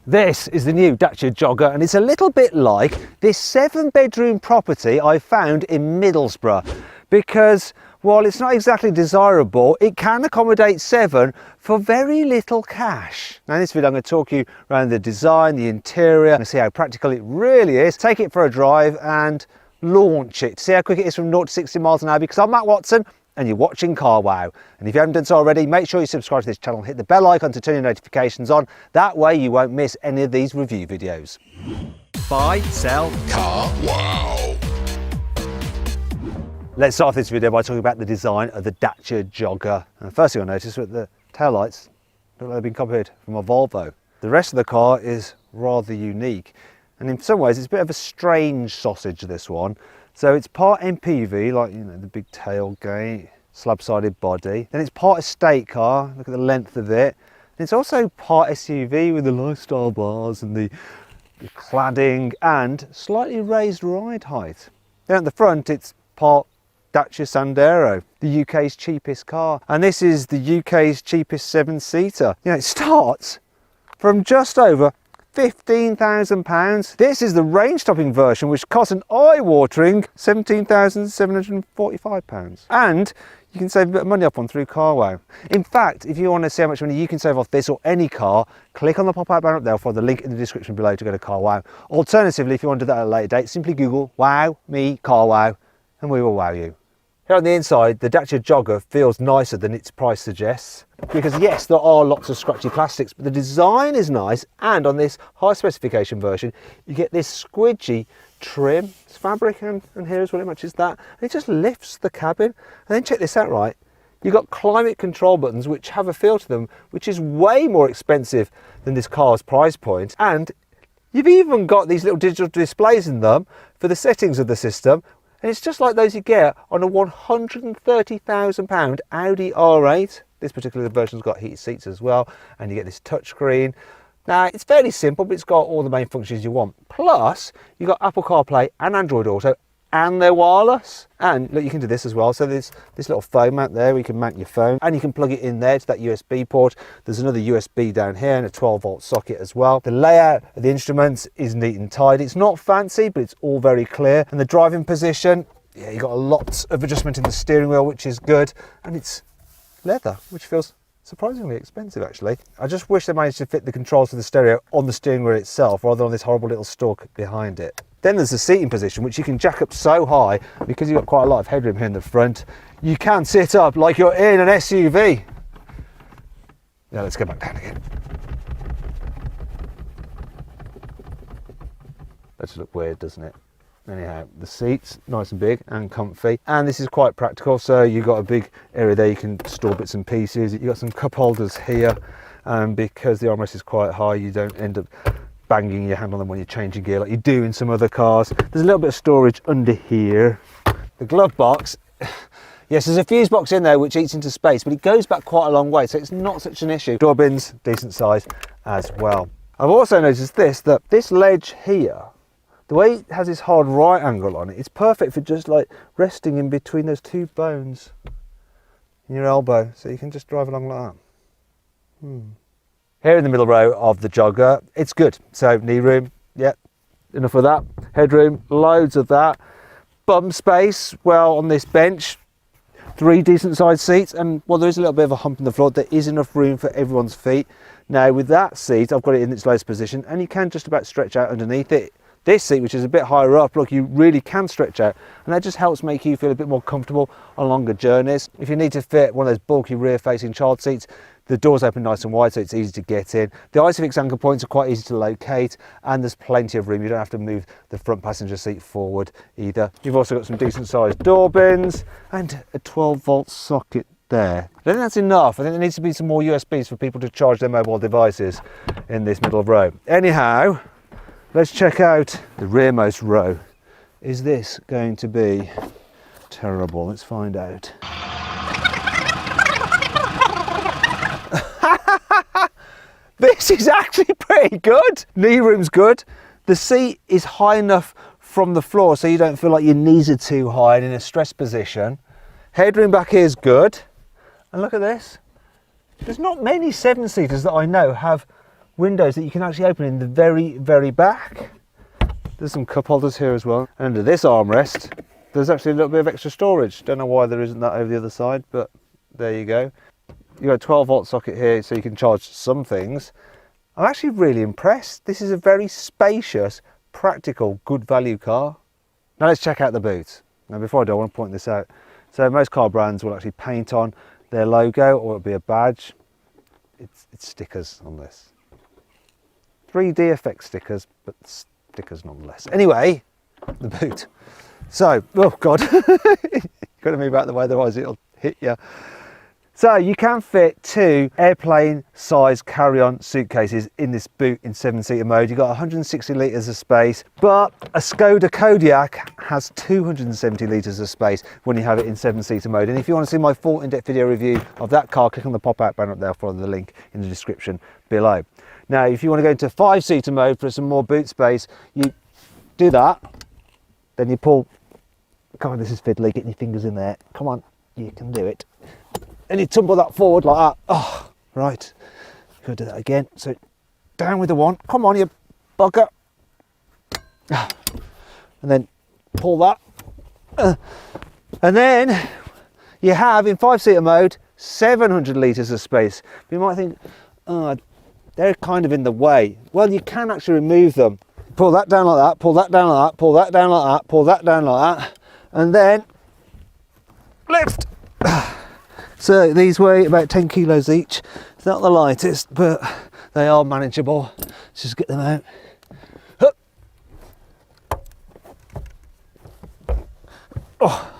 This is the new Dacia Jogger, and it's a little bit like this 7-bedroom property I found in Middlesbrough, because while it's not exactly desirable, it can accommodate 7 for very little cash. Now in this video I'm going to talk you around the design, the interior, and see how practical it really is. Take it for a drive and launch it. See how quick it is from 0 to 60 miles an hour, because I'm Matt Watson and you're watching CarWow. And if you haven't done so already, make sure you subscribe to this channel, hit the bell icon to turn your notifications on. That way you won't miss any of these review videos. Buy, sell, CarWow. Let's start this video by talking about the design of the Dacia Jogger. And the first thing I noticed was the taillights look like they've been copied from a Volvo. The rest of the car is rather unique, and in some ways it's a bit of a strange sausage, this one. So it's part MPV, like, you know, the big tailgate, slab-sided body. Then it's part estate car, look at the length of it. And it's also part SUV with the lifestyle bars and the cladding and slightly raised ride height. Then at the front it's part Dacia Sandero, the UK's cheapest car. And this is the UK's cheapest 7-seater. You know, it starts from just over £15,000. This is the range-topping version, which costs an eye-watering £17,745. And you can save a bit of money up on through CarWow. In fact, if you want to see how much money you can save off this or any car, click on the pop-out banner up there, or follow the link in the description below to go to CarWow. Alternatively, if you want to do that at a later date, simply Google "Wow Me CarWow" and we will wow you. Here on the inside, the Dacia Jogger feels nicer than its price suggests, because yes, there are lots of scratchy plastics, but the design is nice, and on this high specification version, you get this squidgy trim. It's fabric, and here's what it matches that. And it just lifts the cabin. And then check this out, right? You've got climate control buttons, which have a feel to them, which is way more expensive than this car's price point. And you've even got these little digital displays in them for the settings of the system. And it's just like those you get on a £130,000 Audi R8. This particular version's got heated seats as well, and you get this touchscreen. Now, it's fairly simple, but it's got all the main functions you want. Plus, you've got Apple CarPlay and Android Auto, and they're wireless. And look, you can do this as well. So there's this little phone mount there where you can mount your phone, and you can plug it in there to that USB port. There's another USB down here and a 12-volt socket as well. The layout of the instruments is neat and tidy. It's not fancy, but it's all very clear. And the driving position, yeah, you've got a lot of adjustment in the steering wheel, which is good. And it's leather, which feels surprisingly expensive, actually. I just wish they managed to fit the controls for the stereo on the steering wheel itself, rather than on this horrible little stalk behind it. Then there's the seating position, which you can jack up so high, because you've got quite a lot of headroom here in the front. You can sit up like you're in an SUV. Now let's go back down again. That just looks weird, doesn't it? Anyhow, the seats, nice and big and comfy. And this is quite practical, so you've got a big area there you can store bits and pieces. You've got some cup holders here, and because the armrest is quite high, you don't end up banging your hand on them when you're changing gear like you do in some other cars. There's a little bit of storage under here. The glove box, yes, there's a fuse box in there which eats into space, but it goes back quite a long way, so it's not such an issue. Door bins, decent size as well. I've also noticed that this ledge here, the way it has this hard right angle on it, it's perfect for just like resting in between those two bones in your elbow, so you can just drive along like that. Here in the middle row of the Jogger, it's good. So knee room, yeah, enough of that. Headroom, loads of that. Bum space, well, on this bench, 3 decent sized seats, and while there is a little bit of a hump in the floor, there is enough room for everyone's feet. Now with that seat, I've got it in its lowest position, and you can just about stretch out underneath it. This seat, which is a bit higher up, look, you really can stretch out, and that just helps make you feel a bit more comfortable on longer journeys. If you need to fit one of those bulky rear-facing child seats, the doors open nice and wide, so it's easy to get in. The Isofix anchor points are quite easy to locate, and there's plenty of room. You don't have to move the front passenger seat forward either. You've also got some decent sized door bins and a 12-volt socket there. I don't think that's enough. I think there needs to be some more USBs for people to charge their mobile devices in this middle row. Anyhow, let's check out the rearmost row. Is this going to be terrible? Let's find out. This is actually pretty good. Knee room's good. The seat is high enough from the floor so you don't feel like your knees are too high and in a stressed position. Headroom back here is good. And look at this. There's not many 7-seaters that I know have windows that you can actually open in the very, very back. There's some cup holders here as well. And under this armrest, there's actually a little bit of extra storage. Don't know why there isn't that over the other side, but there you go. You've got a 12-volt socket here, so you can charge some things. I'm actually really impressed. This is a very spacious, practical, good value car. Now let's check out the boot. Now before I do, I want to point this out. So most car brands will actually paint on their logo, or it'll be a badge. It's stickers on this. 3D effect stickers, but stickers nonetheless. Anyway, the boot. So, oh God, you've got to move out of the way, otherwise it'll hit you. So you can fit 2 airplane size carry-on suitcases in this boot in 7-seater mode. You've got 160 litres of space, but a Skoda Kodiaq has 270 litres of space when you have it in 7-seater mode. And if you want to see my full in-depth video review of that car, click on the pop-out banner up there, follow the link in the description below. Now, if you want to go into 5-seater mode for some more boot space, you do that, then you pull, come on, this is fiddly, get your fingers in there, come on, you can do it. And you tumble that forward like that. Oh, right. Gotta do that again. So down with the one. Come on, you bugger. And then pull that. And then you have, in 5-seater mode, 700 litres of space. But you might think, oh, they're kind of in the way. Well, you can actually remove them. Pull that down like that, pull that down like that, pull that down like that, pull that down like that. And then lift. So these weigh about 10 kilos each. It's not the lightest, but they are manageable. Let's just get them out. Oh.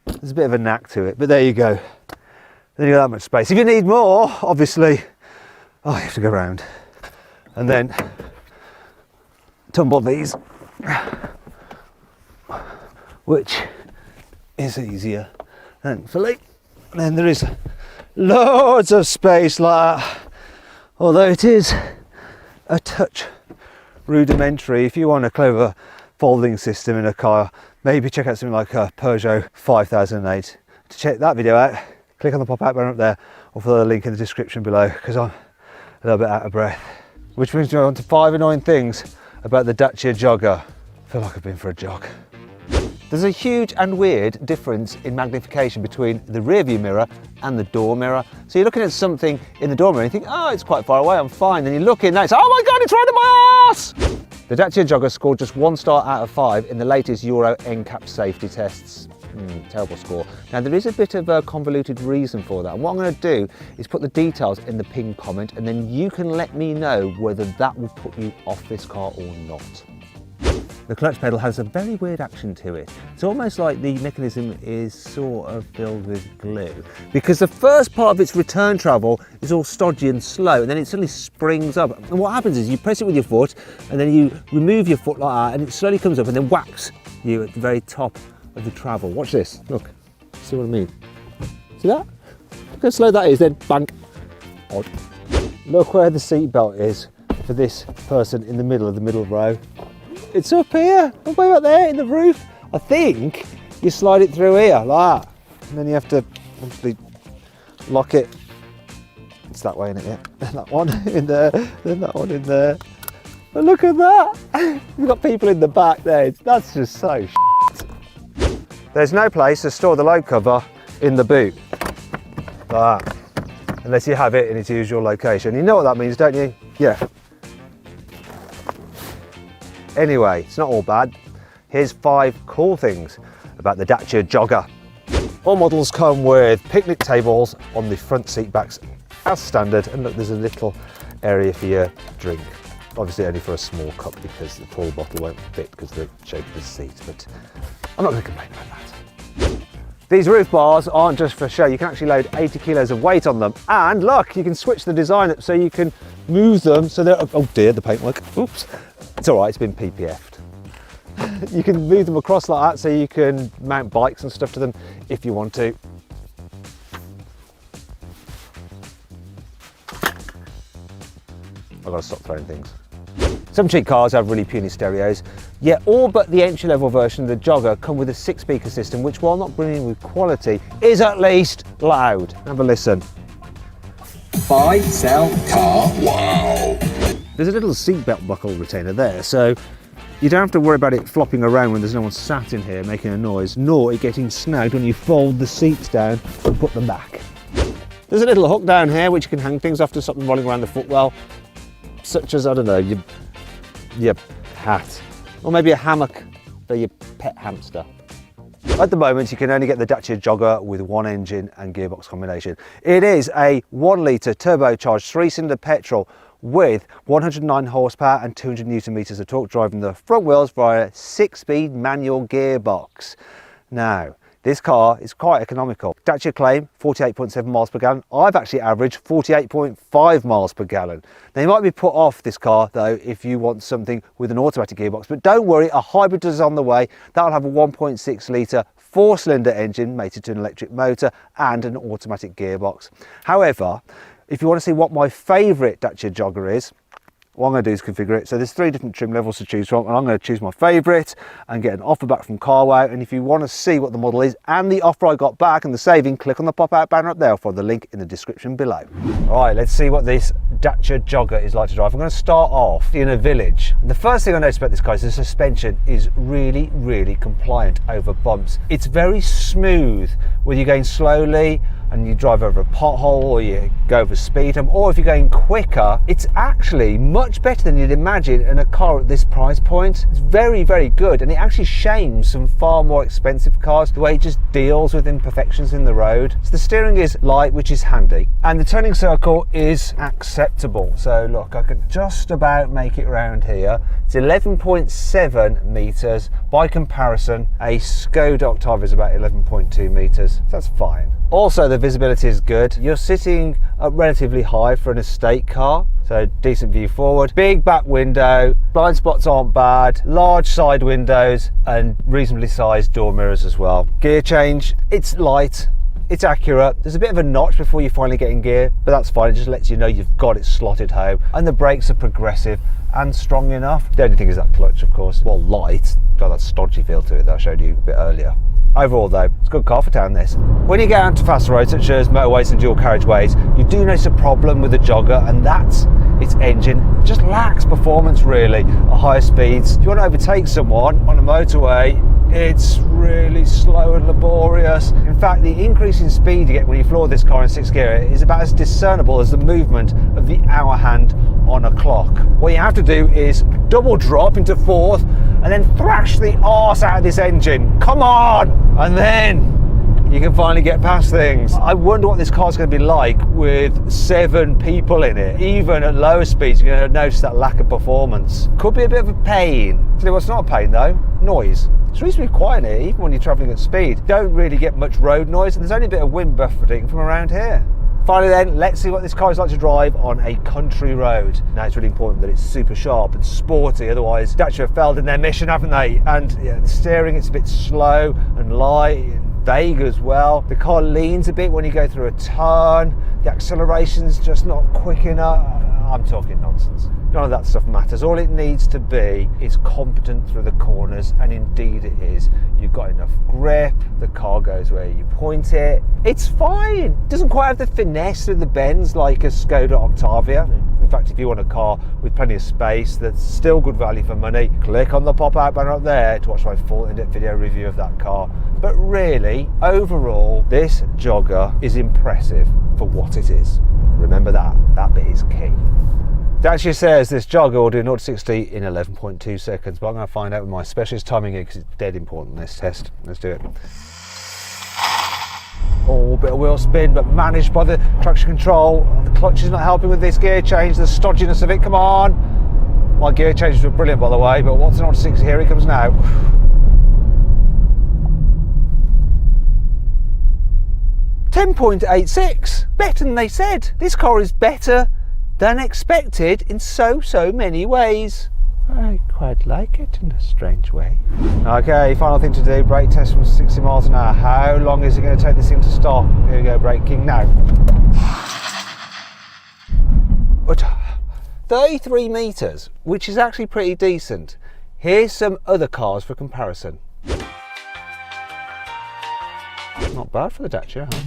There's a bit of a knack to it, but there you go. Then you got that much space. If you need more, obviously, oh, you have to go around. And then tumble these, which is easier, thankfully. And then there is loads of space like that, although it is a touch rudimentary. If you want a clever folding system in a car, maybe check out something like a Peugeot 5008. To check that video out, click on the pop-out banner up there, or follow the link in the description below, because I'm a little bit out of breath. Which brings me on to 5 annoying things about the Dacia Jogger. I feel like I've been for a jog. There's a huge and weird difference in magnification between the rear view mirror and the door mirror. So you're looking at something in the door mirror and you think, oh, it's quite far away, I'm fine. Then you look in there, it's, oh my God, it's right in my arse! The Dacia Jogger scored just 1 star out of 5 in the latest Euro NCAP safety tests. Terrible score. Now there is a bit of a convoluted reason for that, and what I'm going to do is put the details in the pinned comment, and then you can let me know whether that will put you off this car or not. The clutch pedal has a very weird action to it. It's almost like the mechanism is sort of filled with glue, because the first part of its return travel is all stodgy and slow, and then it suddenly springs up. And what happens is you press it with your foot, and then you remove your foot like that, and it slowly comes up and then whacks you at the very top of the travel. Watch this, look, see what I mean? See that? Look how slow that is, then bang. Odd. Look where the seat belt is for this person in the middle row. It's up here, all the way up there in the roof. I think you slide it through here like that, and then you have to obviously lock it. It's that way, isn't it? Yeah. Then that one in there, then that one in there. But look at that! You've got people in the back there. That's just so shit. There's no place to store the load cover in the boot, like that, unless you have it in its usual location. You know what that means, don't you? Yeah. Anyway, it's not all bad. Here's 5 cool things about the Dacia Jogger. All models come with picnic tables on the front seat backs as standard, and look, there's a little area for your drink. Obviously only for a small cup because the tall bottle won't fit because of the shape of the seat, but I'm not going to complain about that. These roof bars aren't just for show. You can actually load 80 kilos of weight on them, and look, you can switch the design up so you can move them so they're, oh dear, the paintwork, oops. It's all right, it's been PPF'd. You can move them across like that so you can mount bikes and stuff to them if you want to. I've got to stop throwing things. Some cheap cars have really puny stereos, yet all but the entry-level version of the Jogger come with a 6-speaker system, which, while not brilliant with quality, is at least loud. Have a listen. Buy, sell, car, wow. There's a little seatbelt buckle retainer there, so you don't have to worry about it flopping around when there's no one sat in here making a noise, nor it getting snagged when you fold the seats down and put them back. There's a little hook down here which you can hang things off to stop them rolling around the footwell, such as, I don't know, your hat, or maybe a hammock for your pet hamster. At the moment, you can only get the Dacia Jogger with one engine and gearbox combination. It is a 1 litre turbocharged 3-cylinder petrol with 109 horsepower and 200 newton meters of torque, driving the front wheels via a 6-speed manual gearbox. Now, this car is quite economical. Dacia claim 48.7 miles per gallon. I've actually averaged 48.5 miles per gallon. Now, you might be put off this car though if you want something with an automatic gearbox, but don't worry, a hybrid is on the way. That'll have a 1.6 litre 4-cylinder engine mated to an electric motor and an automatic gearbox. However, if you want to see what my favourite Dacia Jogger is, what I'm going to do is configure it. So there's 3 different trim levels to choose from, and I'm going to choose my favourite and get an offer back from carwow. And if you want to see what the model is and the offer I got back and the saving, click on the pop-out banner up there. I'll follow the link in the description below. All right, let's see what this Dacia Jogger is like to drive. I'm going to start off in a village. The first thing I noticed about this car is the suspension is really, really compliant over bumps. It's very smooth, whether you're going slowly and you drive over a pothole or you go over speed hump, or if you're going quicker, it's actually much better than you'd imagine in a car at this price point. It's very, very good, and it actually shames some far more expensive cars, the way it just deals with imperfections in the road. So the steering is light, which is handy, and the turning circle is acceptable. So look, I can just about make it around here. It's 11.7 meters. By comparison, a Skoda Octavia is about 11.2 meters. So that's fine. Also, the visibility is good. You're sitting up relatively high for an estate car, so decent view forward. Big back window, blind spots aren't bad, large side windows and reasonably sized door mirrors as well. Gear change, it's light, it's accurate. There's a bit of a notch before you finally get in gear, but that's fine. It just lets you know you've got it slotted home, and the brakes are progressive and strong enough. The only thing is that clutch, of course. Well, light, got that stodgy feel to it that I showed you a bit earlier. Overall though, it's a good car for town, this. When you get onto faster roads such as motorways and dual carriageways, you do notice a problem with the Jogger, and that's its engine. It just lacks performance really at higher speeds. If you want to overtake someone on a motorway, it's really slow and laborious. In fact, the increase in speed you get when you floor this car in 6th gear is about as discernible as the movement of the hour hand on a clock. What you have to do is double drop into 4th and then thrash the arse out of this engine. Come on! And then you can finally get past things. I wonder what this car's going to be like with 7 people in it. Even at lower speeds, you're going to notice that lack of performance. Could be a bit of a pain. Tell you what's not a pain though, noise. It's reasonably quiet here, even when you're travelling at speed. You don't really get much road noise, and there's only a bit of wind buffeting from around here. Finally then, let's see what this car is like to drive on a country road. Now, it's really important that it's super sharp and sporty, otherwise Dacia have failed in their mission, haven't they? And yeah, the steering, it's a bit slow and light and vague as well. The car leans a bit when you go through a turn. The acceleration's just not quick enough. I'm talking nonsense. None of that stuff matters. All it needs to be is competent through the corners, and indeed it is. You've got enough grip, the car goes where you point it. It's fine. It doesn't quite have the finesse of the bends like a Skoda Octavia. In fact, if you want a car with plenty of space that's still good value for money, click on the pop-out banner up there to watch my full in-depth video review of that car. But really, overall, this Jogger is impressive for what it is. Remember that bit is key. Dacia says this Jogger will do 0 to 60 in 11.2 seconds, but I'm going to find out with my specialist timing here because it's dead important in this test. Let's do it. Oh, bit of wheel spin, but managed by the traction control. The clutch is not helping with this gear change, the stodginess of it. Come on. My gear changes were brilliant, by the way, but what's an 0 to 60? Here he comes now. 10.86, better than they said. This car is better than expected in so many ways. I quite like it in a strange way. Okay, final thing to do, brake test from 60 miles an hour. How long is it going to take this thing to stop? Here we go, braking now. 33 meters, which is actually pretty decent. Here's some other cars for comparison. Not bad for the Dacia, huh?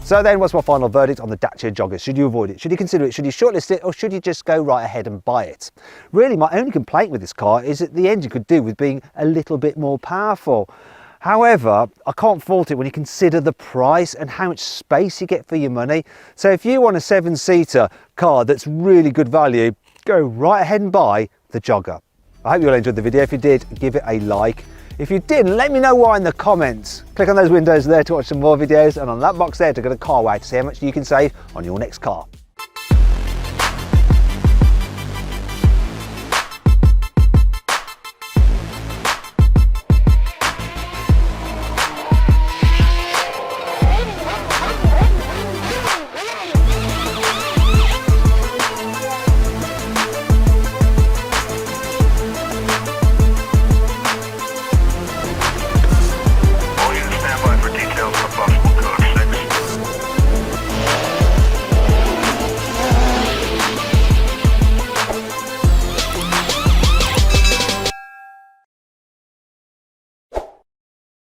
So then what's my final verdict on the Dacia Jogger? Should you avoid it? Should you consider it? Should you shortlist it? Or should you just go right ahead and buy it? Really, my only complaint with this car is that the engine could do with being a little bit more powerful. However, I can't fault it when you consider the price and how much space you get for your money. So if you want a 7-seater car that's really good value, go right ahead and buy the Jogger. I hope you all enjoyed the video. If you did, give it a like. If you didn't, let me know why in the comments. Click on those windows there to watch some more videos, and on that box there to go to carwow to see how much you can save on your next car.